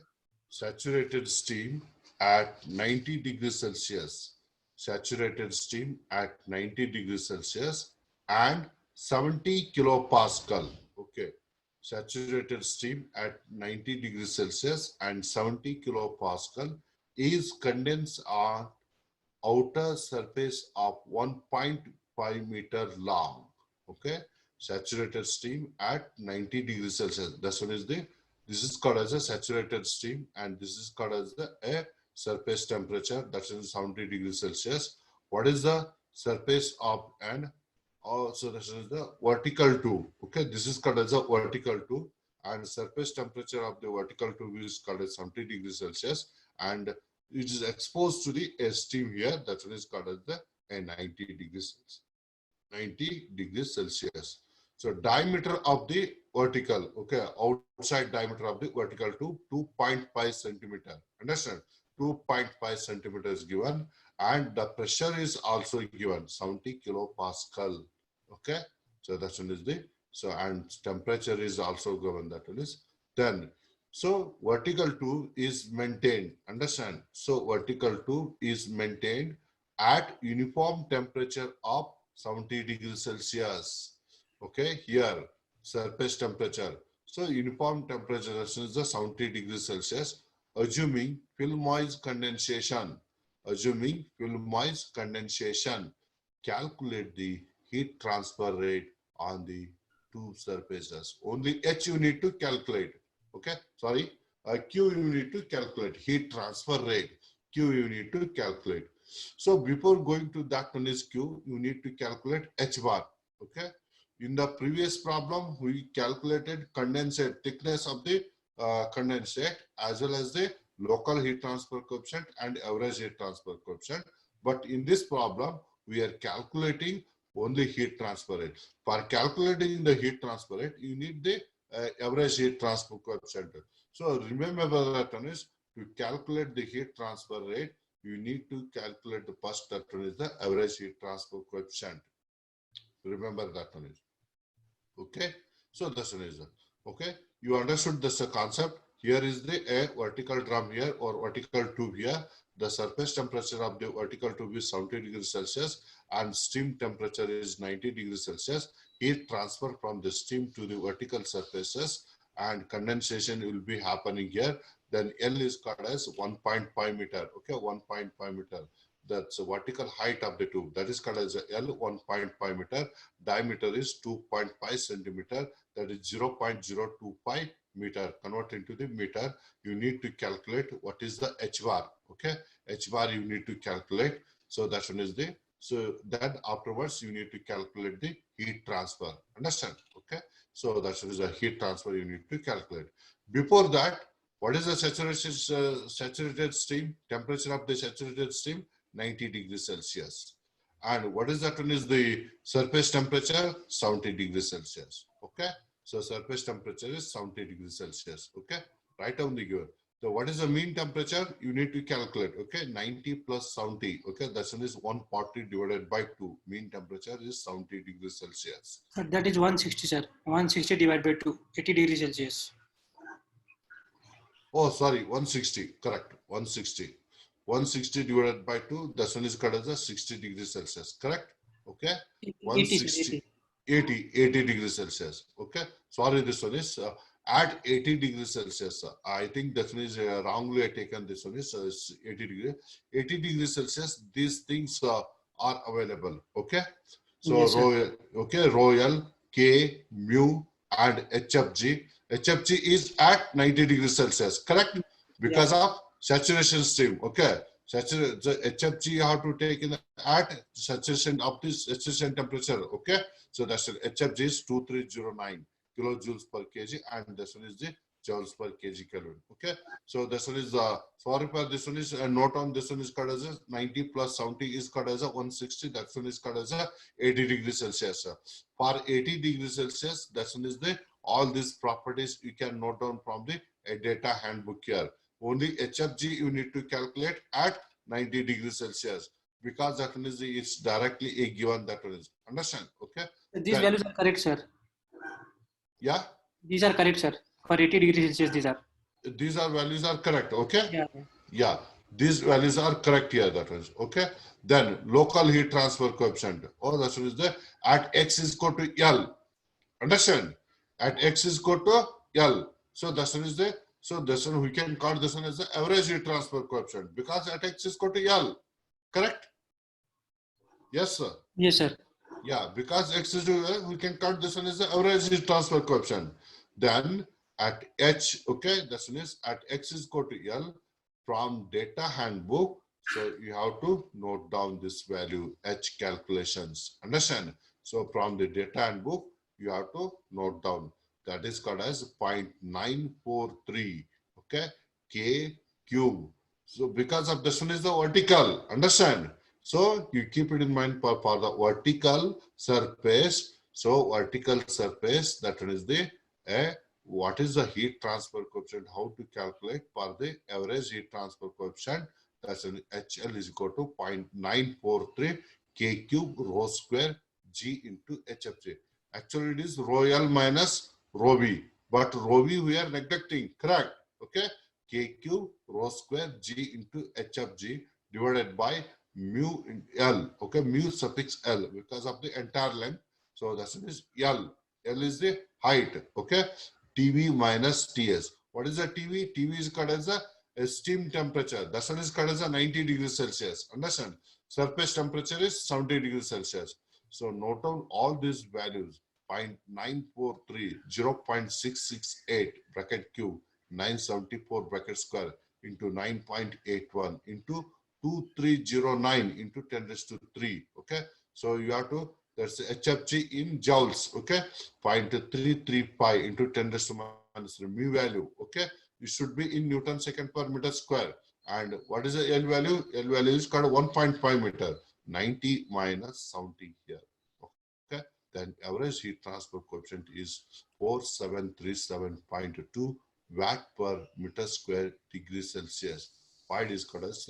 Saturated steam at 90 degrees Celsius. Saturated steam at 90 degrees Celsius and 70 kilopascal. Okay. Saturated steam at 90 degrees Celsius and 70 kilopascal is condensed on outer surface of 1.5 meter long. Okay. Saturated steam at 90 degrees Celsius. This one is the, this is called as a saturated steam, and this is called as the a surface temperature, that is 70 degrees Celsius. What is the surface of an, so this is the vertical tube. Okay, this is called as a vertical tube, and surface temperature of the vertical tube is called as 70 degrees Celsius, and it is exposed to the steam here. That one is called as the 90 degrees Celsius. 90 degrees Celsius. So diameter of the vertical, okay, outside diameter of the vertical tube, 2.5 centimeter. Understand? 2.5 centimeters given, and the pressure is also given 70 kilopascal. Okay, so that one is the, so, and temperature is also given, that one is then. So vertical tube is maintained. Understand? So vertical tube is maintained at uniform temperature of 70 degrees Celsius. Okay, here surface temperature. So uniform temperature is the 70 degrees Celsius, assuming film noise condensation. Assuming film noise condensation, calculate the heat transfer rate on the two surfaces. Only H you need to calculate. Okay, sorry, Q you need to calculate, heat transfer rate. Q you need to calculate. So before going to that one is Q, you need to calculate H bar. Okay. In the previous problem, we calculated condensate, thickness of the condensate, as well as the local heat transfer coefficient and average heat transfer coefficient. But in this problem, we are calculating only heat transfer rate. For calculating the heat transfer rate, you need the average heat transfer coefficient. So remember that one is, to calculate the heat transfer rate, you need to calculate the first, that one is the average heat transfer coefficient. Remember that one is okay. So this one is okay. You understood this concept. Here is the a vertical drum here, or vertical tube here. The surface temperature of the vertical tube is 70 degrees Celsius, and steam temperature is 90 degrees Celsius. Heat transfer from the steam to the vertical surfaces, and condensation will be happening here. Then L is called as 1.5 meter. Okay, 1.5 meter. That's the vertical height of the tube. That is called as L, 1.5 meter. Diameter is 2.5 centimeter. That is 0.025 meter. Convert into the meter. You need to calculate what is the H bar. Okay, H bar you need to calculate. So that one is the, so then afterwards you need to calculate the heat transfer. Understand? Okay, so that is a heat transfer you need to calculate. Before that, what is the saturated steam? Temperature of the saturated steam, 90 degrees Celsius. And what is that one is the surface temperature? 70 degrees Celsius. Okay. So surface temperature is 70 degrees Celsius. Okay. Write down the given. So what is the mean temperature? You need to calculate. Okay. 90 plus 70. Okay. That one is 140 divided by 2. Mean temperature is 70 degrees Celsius. Sir, that is 160, sir. 160 divided by 2, 80 degrees Celsius. Oh, sorry. 160. Correct. 160. 160 divided by 2. That one is called as a 60 degrees Celsius. Correct. Okay. 80, sir, 160. 80. 80 degrees Celsius. Okay. Sorry, this one is at 80 degrees Celsius. I think that one is wrongly taken. This one is 80 degrees. 80 degrees Celsius. These things are available. Okay. So Yes, sir. Royal, K, mu, and HFG. HFG is at 90 degrees Celsius. Correct. Because of saturation stream. Okay. The HFG you have to take in at saturation of this saturation temperature. Okay. So that's HFG is 2309 kilojoules per kg, and this one is the joules per kg Kelvin. Okay. So this one is sorry for this one is note on this one is called as a 90 plus 70 is called as a 160. That one is called as a 80 degrees Celsius. For 80 degrees Celsius, that one is the all these properties you can note down from the data handbook here. Only HFG you need to calculate at 90 degrees Celsius because that one is it's directly a given that one is. Understand? Okay. These values are correct, sir. Yeah. These are correct, sir. For 80 degrees Celsius, these are. These are values are correct. Okay. Yeah. Yeah. These values are correct here. That is okay. Then local heat transfer coefficient. Oh, that one is the at x is equal to L. Understand? At x is equal to L. So this one is the so this one we can call this one as the average heat transfer coefficient because at x is equal to L. Correct? Yes, sir. Yes, sir. Yeah, because x is L, we can cut this one as the average heat transfer coefficient. Then at h, okay, this one is at x is equal to L from data handbook. So you have to note down this value h calculations. Understand? So from the data handbook, you have to note down that is called as 0.943. Okay, k cube. So because of this one is the vertical. Understand? So you keep it in mind for the vertical surface. So vertical surface, that one is the what is the heat transfer coefficient? How to calculate for the average heat transfer coefficient? That's an HL is equal to 0.943 K cube rho square G into HFG. Actually, it is rho L minus rho V, but rho V we are neglecting. Correct? Okay. K cube rho square G into HFG divided by mu in L. Okay. Mu suffix L because of the entire length. So that is L. L is the height. Okay. TV minus TS. What is the TV? TV is called as a steam temperature. That one is called as a 90 degrees Celsius. Understand? Surface temperature is 70 degrees Celsius. So note down all these values. 0.943, 0.668 bracket cube, 974 bracket square into 9.81 into 2309 into 10 raised to 3. Okay. So you have to, that's HFG in joules. Okay. 0.335 into 10 raised to minus 3 mu value. Okay. It should be in Newton second per meter square. And what is the L value? L value is called 1.5 meter. 90 minus 70 here. Okay. Then average heat transfer coefficient is 4737.2 watt per meter square degree Celsius. Why it is called as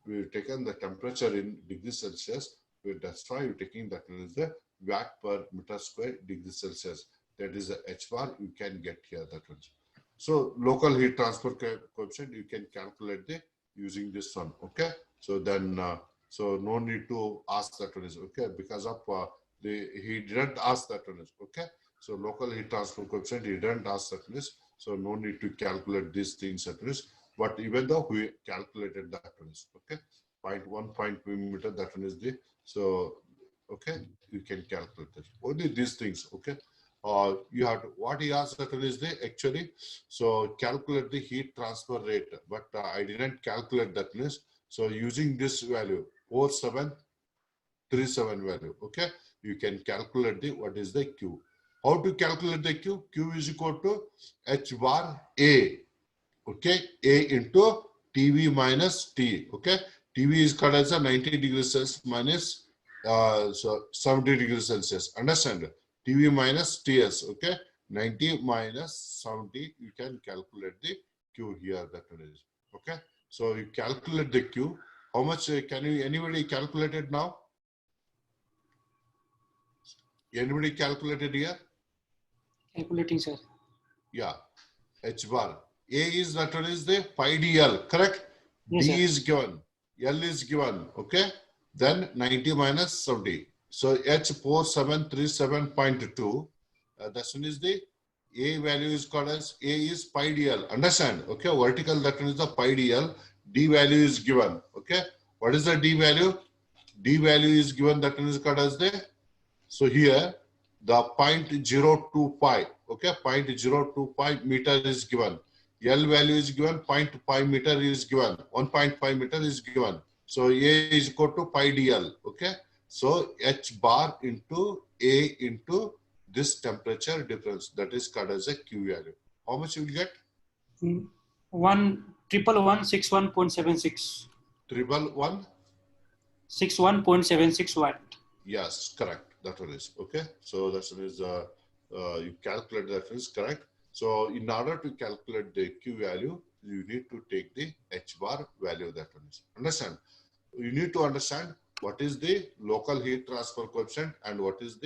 we've taken the temperature in degrees Celsius. That's why you're taking that is the watt per meter square degree Celsius. That is the H bar you can get here. That one. So local heat transfer coefficient you can calculate the using this one. Okay. So then so no need to ask that one is okay because of he didn't ask that one is okay. So local heat transfer coefficient he didn't ask that one is so no need to calculate these things at least. But even though we calculated that one is okay. 0.1 meter that one is the so okay you can calculate that only these things okay. You have to, what he asked that is the actually so calculate the heat transfer rate, but I didn't calculate that list. So using this value 4737 value, okay, you can calculate the what is the Q. How to calculate the Q? Q is equal to H bar A, okay, A into TV minus T, okay. TV is called as a 90 degrees Celsius minus so 70 degrees Celsius. Understand? TV minus TS. Okay, 90 minus 70. You can calculate the Q here. That one is okay. So you calculate the Q. How much can you anybody calculate it now? Anybody calculated here? Calculating, sir. Yeah, H bar. A is that one is the pi dl, correct? Yes, D sir. is given, L is given, okay? Then 90 minus 70. So H4737.2. That one is the A value is called as A is pi dl. Understand? Okay, vertical that one is the pi dl. D value is given. Okay, what is the D value? D value is given that one is called as the. So here the 0.02 pi, okay, 0.02 pi meter is given. L value is given, 0.5 meter is given, 1.5 meter is given. So A is equal to pi dl, okay. So H bar into A into this temperature difference, that is called as a Q value. How much you will get? 11161.76. 111. 61.76 watt. Yes, correct. That one is okay. So that one is you calculate that is correct. So in order to calculate the Q value, you need to take the H bar value. That one is understand. You need to understand what is the local heat transfer coefficient and what is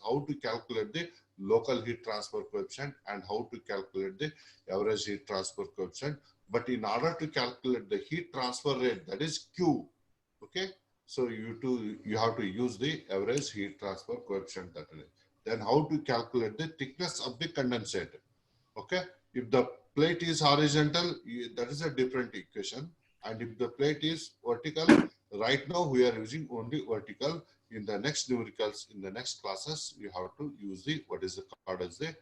how to calculate the local heat transfer coefficient and how to calculate the average heat transfer coefficient. But in order to calculate the heat transfer rate, that is Q, okay. So you have to use the average heat transfer coefficient that way. Then how to calculate the thickness of the condensate? Okay, if the plate is horizontal, that is a different equation, and if the plate is vertical, right now we are using only vertical. In the next numericals, in the next classes, you have to use the what is the called as the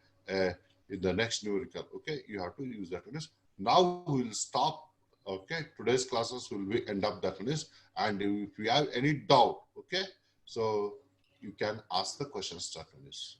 in the next numerical. Okay, you have to use that one. Now we will stop. Okay, today's classes will be end up that one is. And if you have any doubt, okay, so you can ask the questions that one is.